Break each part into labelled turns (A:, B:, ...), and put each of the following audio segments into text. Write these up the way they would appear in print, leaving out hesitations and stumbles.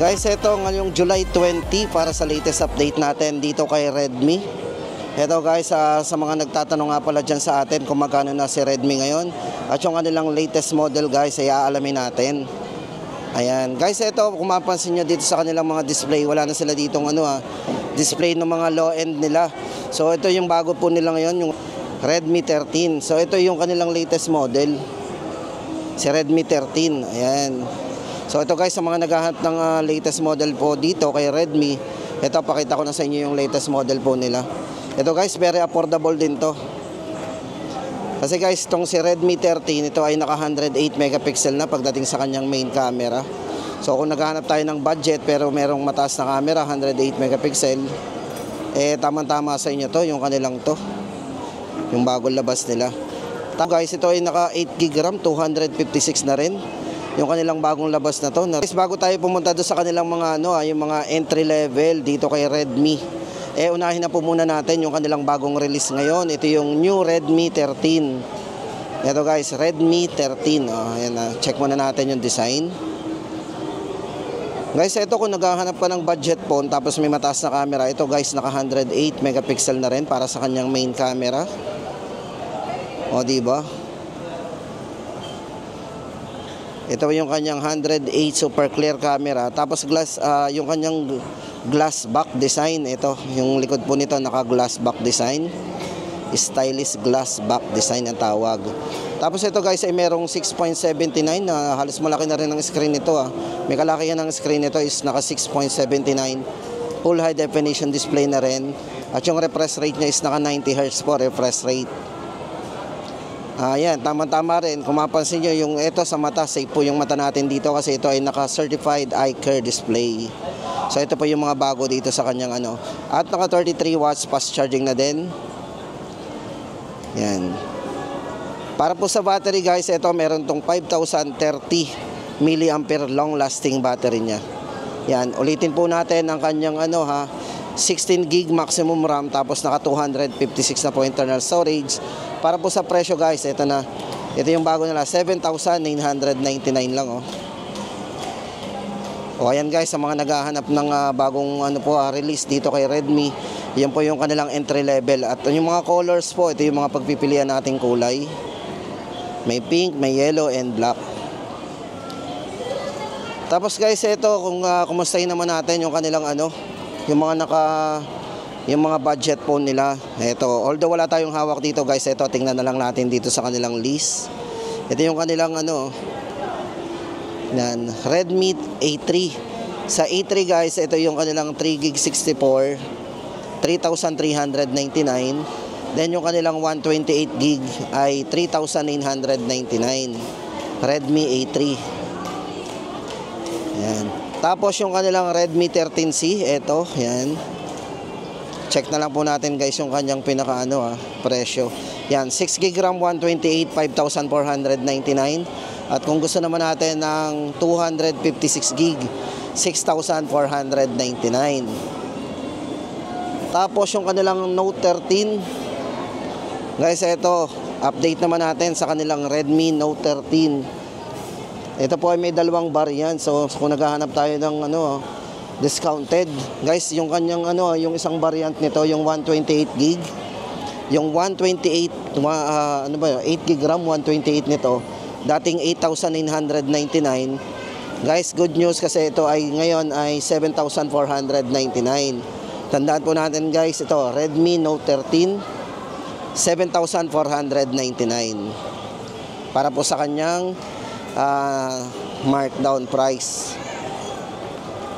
A: Guys, ito ngayong July 20 para sa latest update natin dito kay Redmi. Ito guys, sa mga nagtatanong nga pala dyan sa atin kung magkano na si Redmi ngayon at yung kanilang latest model guys ay aalamin natin. Ayan guys, ito kung mapansin nyo dito sa kanilang mga display, wala na sila ditong display ng mga low end nila. So ito yung bago po nila ngayon, yung Redmi 13. So ito yung kanilang latest model, si Redmi 13. Ayan. So ito guys, sa mga naghahanap ng latest model po dito kay Redmi, ito pakita ko na sa inyo yung latest model po nila. Ito guys, very affordable din to. Kasi guys, itong si Redmi 13, ito ay naka 108 megapixel na pagdating sa kanyang main camera. So kung naghahanap tayo ng budget pero merong mataas na camera, 108 megapixel, eh tama-tama sa inyo to, yung kanilang to, yung bagong labas nila. Guys, ito ay naka 8GB RAM, 256 na rin yung kanilang bagong labas na to. Guys, bago tayo pumunta doon sa kanilang mga yung mga entry level dito kay Redmi, unahin na po muna natin yung kanilang bagong release ngayon. Ito yung new Redmi 13. Ito guys, Redmi 13. Ayan na, check muna natin yung design. Guys, ito kung naghahanap ka ng budget phone tapos may mataas na camera, ito guys, naka 108 megapixel na rin para sa kanyang main camera. O diba? Ito yung kanyang 108 super clear camera. Tapos yung kanyang glass back design. Ito, yung likod po nito naka glass back design. Stylish glass back design ang tawag. Tapos ito guys ay merong 6.79 na halos malaki na rin ang screen nito. May kalakihan ng screen nito is naka 6.79. Full high definition display na rin. At yung refresh rate niya is naka 90Hz po refresh rate. Ayan, tama-tama rin. Kung mapansin nyo, yung ito sa mata, safe po yung mata natin dito kasi ito ay naka-certified eye care display. So ito po yung mga bago dito sa kanyang At naka 33 watts fast charging na din. Yan. Para po sa battery guys, ito meron tong 5030 mAh long lasting battery niya. Yan, ulitin po natin ang kanyang 16GB maximum RAM tapos naka 256 na po internal storage. Para po sa presyo guys, ito na. Ito yung bago nila, 7,999 lang ayan guys, sa mga naghahanap ng bagong release dito kay Redmi, yan po yung kanilang entry level. At yung mga colors po, ito yung mga pagpipilian nating kulay. May pink, may yellow and black. Tapos guys, ito kung kumustahin naman natin yung kanilang yung mga budget phone nila. Ito, although wala tayong hawak dito guys, ito tingnan na lang natin dito sa kanilang list. Ito yung kanilang Redmi A3. Sa A3 guys, ito yung kanilang 3GB 64, 3,399. Then yung kanilang 128GB ay 3,999. Redmi A3. Yan. Tapos yung kanilang Redmi 13C, ito, yan. Check na lang po natin guys yung kanyang pinaka presyo. Yan, 6GB RAM 128, 5,499. At kung gusto naman natin ng 256GB, 6,499. Tapos yung kanilang Note 13. Guys, ito, update naman natin sa kanilang Redmi Note 13. Ito po ay may dalawang variant. So kung naghahanap tayo ng discounted, guys, yung kanyang yung isang variant nito, yung 128GB, yung 128 8GB RAM 128 nito, dating 8,999. Guys, good news kasi ito ay ngayon ay 7,499. Tandaan po natin guys, ito Redmi Note 13, 7,499 para po sa kanyang markdown price.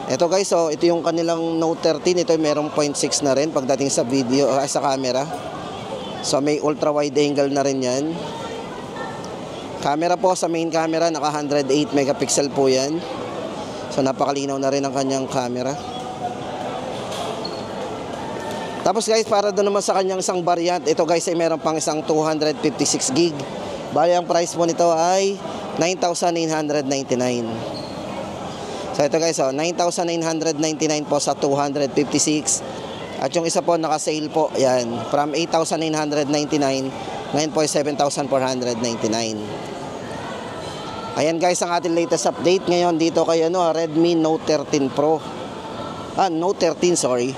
A: Ito guys, ito yung kanilang Note 13. Ito merong 0.6 na rin pagdating sa video, sa camera. So may ultra wide angle na rin yan. Camera po, sa main camera naka 108 megapixel po yan. So napakalinaw na rin ang kanyang camera. Tapos guys, para doon naman sa kanyang isang variant, ito guys ay meron pang isang 256GB. Bali ang price po nito ay 9,999. So ito guys, 9,999 po sa 256. At yung isa po naka-sale po, yan, from 8,999, ngayon po ay 7,499. Ayan guys, ang ating latest update ngayon dito kay Redmi Note 13 Pro. Note 13, sorry.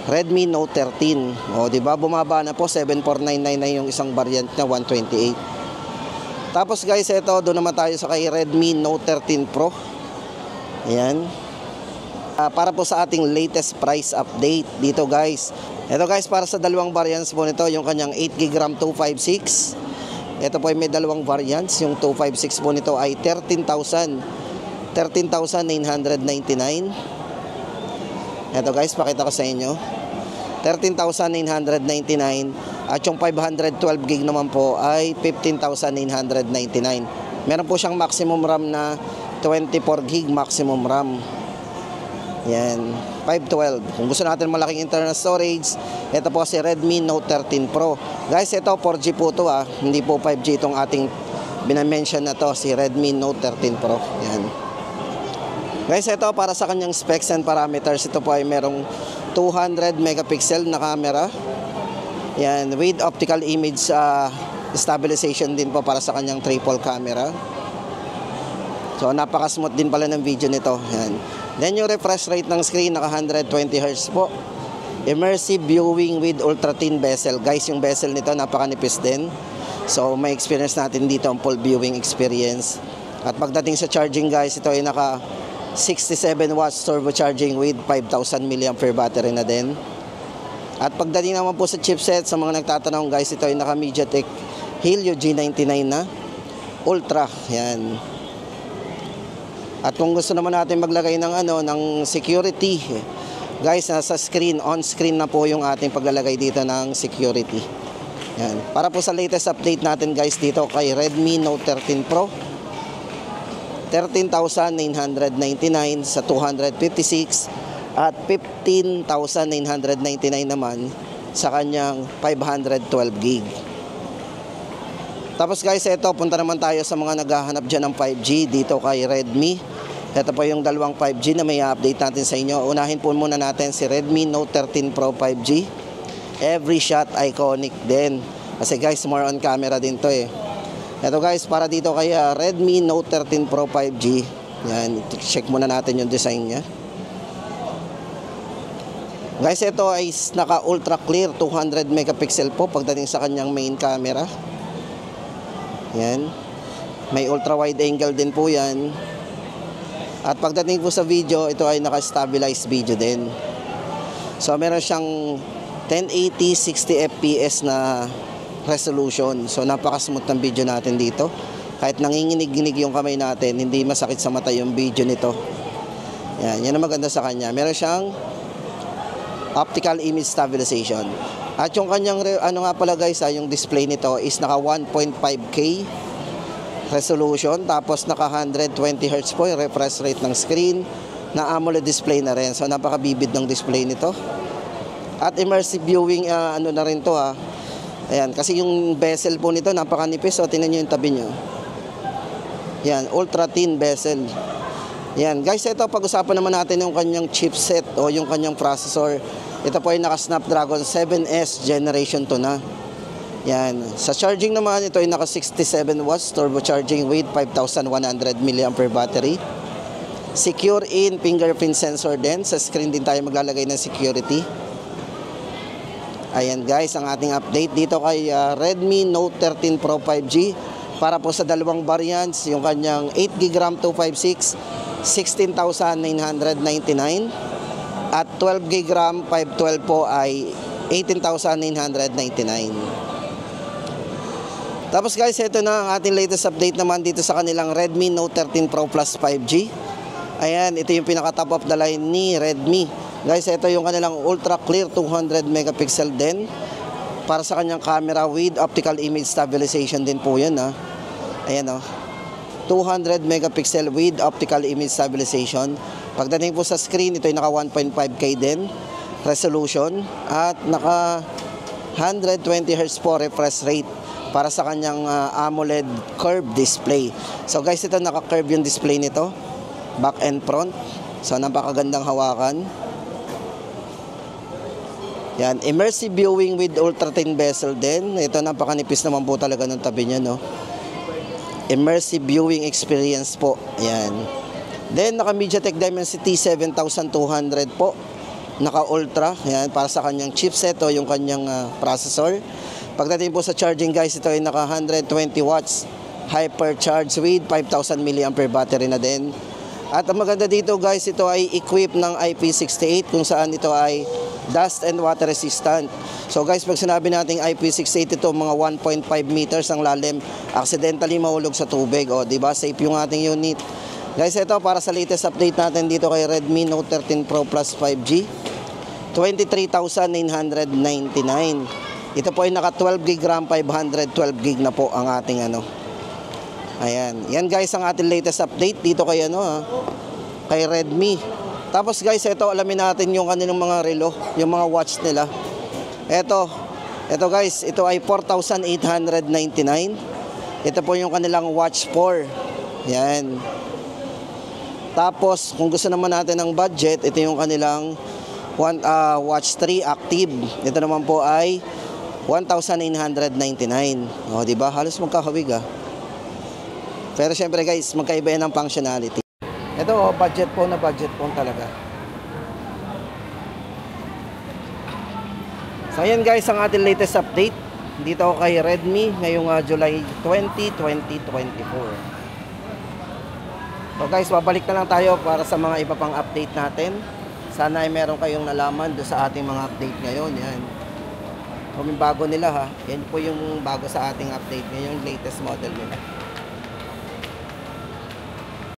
A: Redmi Note 13. O, di ba? Bumaba na po, 74999 na yung isang variant na 128. Tapos guys, ito doon naman tayo sa kay Redmi Note 13 Pro. Ayan. Para po sa ating latest price update dito guys. Ito guys, para sa dalawang variants po nito, yung kanyang 8GB RAM 256. Ito po ay may dalawang variants. Yung 256 po nito ay 13,999. Ito guys, pakita ko sa inyo. 13,999. At yung 512GB naman po ay 15,999. Meron po siyang maximum RAM na 24GB maximum RAM. Yan, 512. Kung gusto natin malaking internal storage, ito po si Redmi Note 13 Pro. Guys, ito 4G po ito hindi po 5G itong ating binamention na to, si Redmi Note 13 Pro. Yan. Guys, ito para sa kanyang specs and parameters, ito po ay merong 200 megapixel na camera. Yan, with optical image stabilization din po para sa kanyang triple camera. So, napaka-smooth din pala ng video nito. Yan. Then yung refresh rate ng screen naka 120Hz po. Immersive viewing with ultra thin bezel. Guys, yung bezel nito napakanipis din. So may experience natin dito ang full viewing experience. At pagdating sa charging guys, ito ay naka 67 watts turbo charging with 5,000 mAh battery na din. At pagdating naman po sa chipset, sa mga nagtatanong guys, ito ay naka MediaTek Helio G99 na Ultra. Yan. At kung gusto naman natin maglagay ng security, guys, nasa screen, on screen na po yung ating paglalagay dito ng security. Yan. Para po sa latest update natin guys dito kay Redmi Note 13 Pro, 13,999 sa 256 at 15,999 naman sa kanyang 512GB. Tapos guys, ito, punta naman tayo sa mga naghahanap dyan ng 5G dito kay Redmi. Ito po yung dalawang 5G na may update natin sa inyo. Unahin po muna natin si Redmi Note 13 Pro 5G. Every shot iconic din. Kasi guys, more on camera din to eh. Ito guys, para dito kay Redmi Note 13 Pro 5G. Yan, check muna natin yung design niya. Guys, ito ay naka ultra clear 200 megapixel po pagdating sa kanyang main camera. Yan. May ultra wide angle din po yan. At pagdating po sa video, ito ay naka-stabilized video din. So meron siyang 1080 60 fps na resolution. So napaka-smooth ng video natin dito. Kahit nanginginig-ginig yung kamay natin, hindi masakit sa mata yung video nito. Yan ang maganda sa kanya. Meron siyang optical image stabilization. At yung kanyang, yung display nito is naka 1.5K resolution. Tapos naka 120Hz po yung refresh rate ng screen. Na AMOLED display na rin. So napakabibid ng display nito. At immersive viewing, na rin to Ayan, kasi yung bezel po nito napakanipis. So tingnan nyo yung tabi nyo. Yan, ultra thin bezel. Yan, guys, ito pag-usapan naman natin yung kanyang chipset o yung kanyang processor. Ito po ay naka Snapdragon 7S Generation 2 na. Yan, sa charging naman ito ay naka 67 watts turbo charging with 5,100 mAh battery. Secure in fingerprint sensor din. Sa screen din tayo maglalagay ng security. Ayan guys, ang ating update dito kay Redmi Note 13 Pro 5G. Para po sa dalawang variants, yung kanyang 8GB RAM 256, 16,999. At 12GB RAM 512 po ay 18,999. Tapos guys, ito na ang ating latest update naman dito sa kanilang Redmi Note 13 Pro Plus 5G. Ayan, ito yung pinaka top of the line ni Redmi. Guys, ito yung kanilang ultra clear 200 megapixel din. Para sa kanyang camera with optical image stabilization din po yan Ayan 200 megapixel with optical image stabilization. Pagdating po sa screen, ito ay naka 1.5K din resolution. At naka 120Hz po refresh rate para sa kanyang AMOLED curved display. So guys, ito naka-curve yung display nito. Back and front. So napakagandang hawakan. Yan, immersive viewing with ultra thin bezel din. Ito napakanipis naman po talaga ng tabi niya immersive viewing experience po. Ayan. Then naka MediaTek Dimensity 7200 po. Naka Ultra, ayan, para sa kanyang chipset o yung kanyang processor. Pagdating po sa charging guys, ito ay naka 120 watts hypercharge with 5000 mAh battery na din. At ang maganda dito guys, ito ay equipped ng IP68 kung saan ito ay dust and water resistant. So guys, pag sinabi nating IP68, ito mga 1.5 meters ang lalim, accidentally mahulog sa tubig. O, di ba? Safe yung ating unit. Guys, ito para sa latest update natin dito kay Redmi Note 13 Pro Plus 5G. 23,999. Ito po ay naka 12GB RAM, 512GB na po ang ating Ayan. Yan guys ang ating latest update dito kay kay Redmi. Tapos guys, ito alamin natin yung kanilang mga relo, yung mga watch nila. Ito guys, ito ay 4,899. Ito po yung kanilang Watch 4. Yan. Tapos kung gusto naman natin ng budget, ito yung kanilang Watch 3 Active. Ito naman po ay 1,999. O, di ba? Halos magkakawig Pero syempre guys, magkaiba yan ang functionality. Ito, budget phone na budget phone talaga. So ayan guys, ang ating latest update dito kay Redmi ngayong July 20, 2024. So guys, babalik na lang tayo para sa mga iba pang update natin. Sana ay meron kayong nalaman doon sa ating mga update ngayon. Yan. Kung bago nila yan po yung bago sa ating update ngayon, latest model nila.